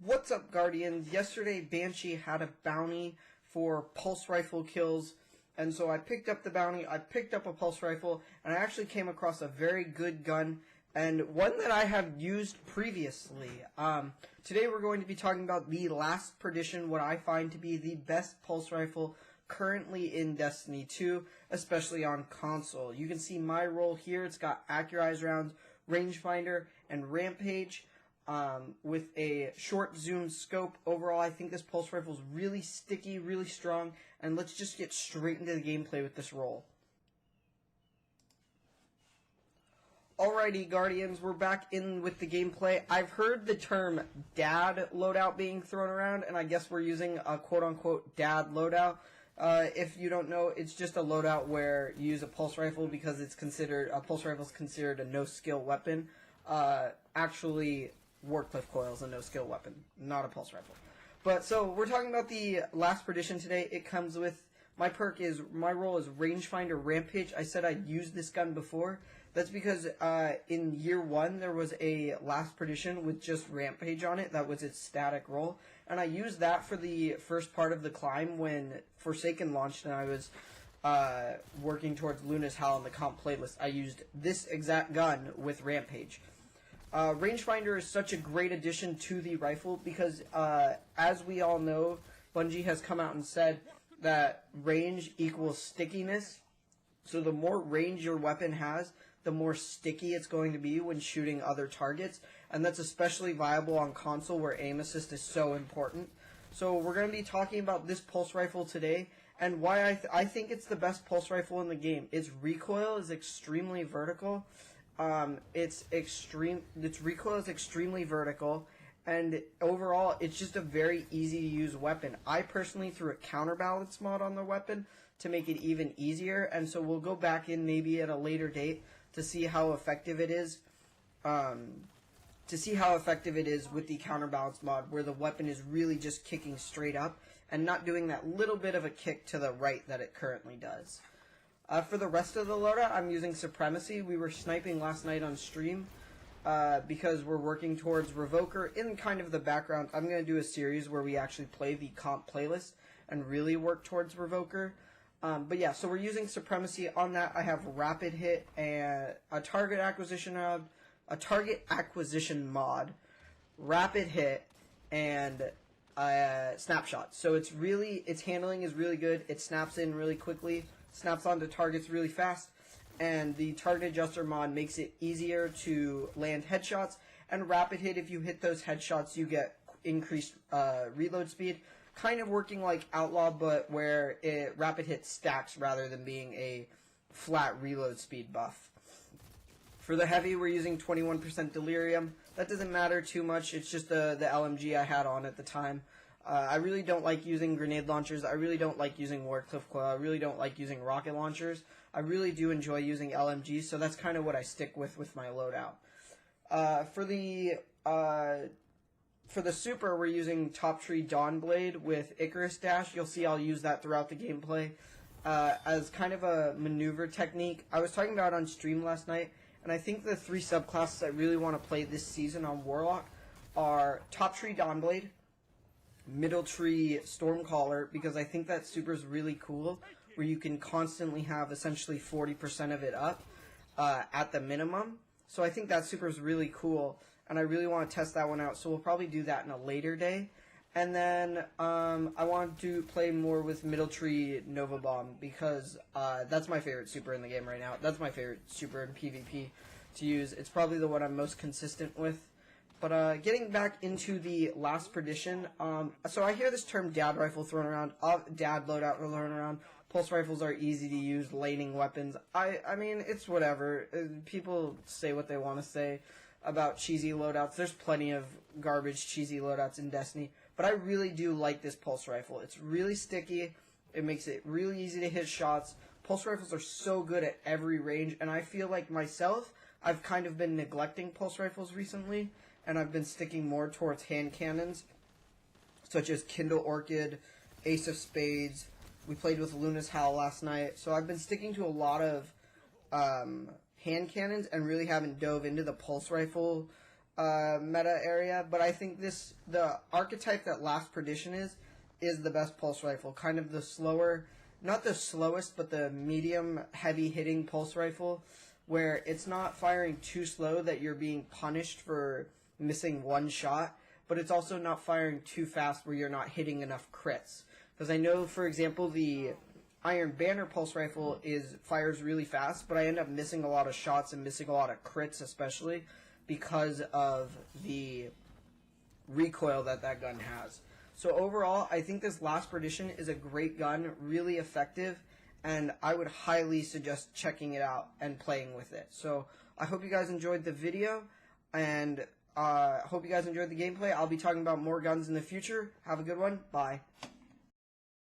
What's up, Guardians? Yesterday, Banshee had a bounty for pulse rifle kills, and so I picked up the bounty, I picked up a pulse rifle, and I actually came across a very good gun, and one that I have used previously. Today we're going to be talking about the last Perdition, what I find to be the best pulse rifle currently in Destiny 2, especially on console. You can see my roll here. It's got accurized rounds, rangefinder, and rampage. With a short zoom scope. Overall, I think this pulse rifle is really sticky, really strong, and let's just get straight into the gameplay with this roll. Alrighty, Guardians, we're back in with the gameplay. I've heard the term dad loadout being thrown around, and I guess we're using a quote-unquote dad loadout. If you don't know, it's just a loadout where you use a pulse rifle because it's considered, a pulse rifle is considered a no-skill weapon. Actually, Warcliffe coil is a no-skill weapon, not a pulse rifle. But, so, we're talking about the last Perdition today. It comes with, my role is rangefinder rampage. I said I'd used this gun before. That's because, in year 1, there was a last Perdition with just rampage on it. That was its static role. And I used that for the first part of the climb when Forsaken launched and I was, working towards Luna's Howl in the comp playlist. I used this exact gun with rampage. Rangefinder is such a great addition to the rifle because, as we all know, Bungie has come out and said that range equals stickiness. So the more range your weapon has, the more sticky it's going to be when shooting other targets. And that's especially viable on console where aim assist is so important. So we're going to be talking about this pulse rifle today and why I think it's the best pulse rifle in the game. Its recoil is extremely vertical. Its recoil is extremely vertical, and overall, it's just a very easy to use weapon. I personally threw a counterbalance mod on the weapon to make it even easier, and so we'll go back in maybe at a later date to see how effective it is. With the counterbalance mod, where the weapon is really just kicking straight up and not doing that little bit of a kick to the right that it currently does. For the rest of the loadout, I'm using Supremacy. We were sniping last night on stream because we're working towards Revoker. In kind of the background, I'm going to do a series where we actually play the comp playlist and really work towards Revoker. But yeah, so we're using Supremacy. On that, I have Rapid Hit and a target acquisition mod, Rapid Hit, and Snapshot. So its handling is really good. It snaps in really quickly. Snaps onto targets really fast, and the target adjuster mod makes it easier to land headshots, and rapid hit, if you hit those headshots, you get increased reload speed, kind of working like Outlaw, but where rapid hit stacks rather than being a flat reload speed buff. For the heavy, we're using 21% Delirium. That doesn't matter too much, it's just the LMG I had on at the time. I really don't like using grenade launchers. I really don't like using Warcliffe coil. I really don't like using rocket launchers. I really do enjoy using LMGs, so that's kind of what I stick with my loadout. For the super, we're using Top Tree Dawnblade with Icarus Dash. You'll see I'll use that throughout the gameplay as kind of a maneuver technique. I was talking about it on stream last night, and I think the 3 subclasses I really want to play this season on Warlock are Top Tree Dawnblade, Middle Tree Stormcaller, because I think that super is really cool, where you can constantly have essentially 40% of it up at the minimum. So I think that super is really cool, and I really want to test that one out, so we'll probably do that in a later day. And then I want to play more with Middle Tree Nova Bomb, because that's my favorite super in the game right now. That's my favorite super in PvP to use. It's probably the one I'm most consistent with. But getting back into the last Perdition, so I hear this term dad rifle thrown around, dad loadout thrown around. Pulse rifles are easy to use, laning weapons. I mean, it's whatever. People say what they want to say about cheesy loadouts. There's plenty of garbage cheesy loadouts in Destiny, but I really do like this pulse rifle. It's really sticky. It makes it really easy to hit shots. Pulse rifles are so good at every range, and I feel like myself, I've kind of been neglecting pulse rifles recently, and I've been sticking more towards hand cannons, such as Kindle Orchid, Ace of Spades. We played with Luna's Howl last night, so I've been sticking to a lot of hand cannons and really haven't dove into the pulse rifle meta area, but I think the archetype that Last Perdition is the best pulse rifle. Kind of the slower, not the slowest, but the medium heavy hitting pulse rifle, where it's not firing too slow that you're being punished for missing one shot, but it's also not firing too fast where you're not hitting enough crits. Because I know, for example, the Iron Banner pulse rifle fires really fast, but I end up missing a lot of shots and missing a lot of crits, especially because of the recoil that gun has. So overall, I think this Last Perdition is a great gun, really effective, and I would highly suggest checking it out and playing with it. So I hope you guys enjoyed the video, and hope you guys enjoyed the gameplay. I'll be talking about more guns in the future. Have a good one. Bye.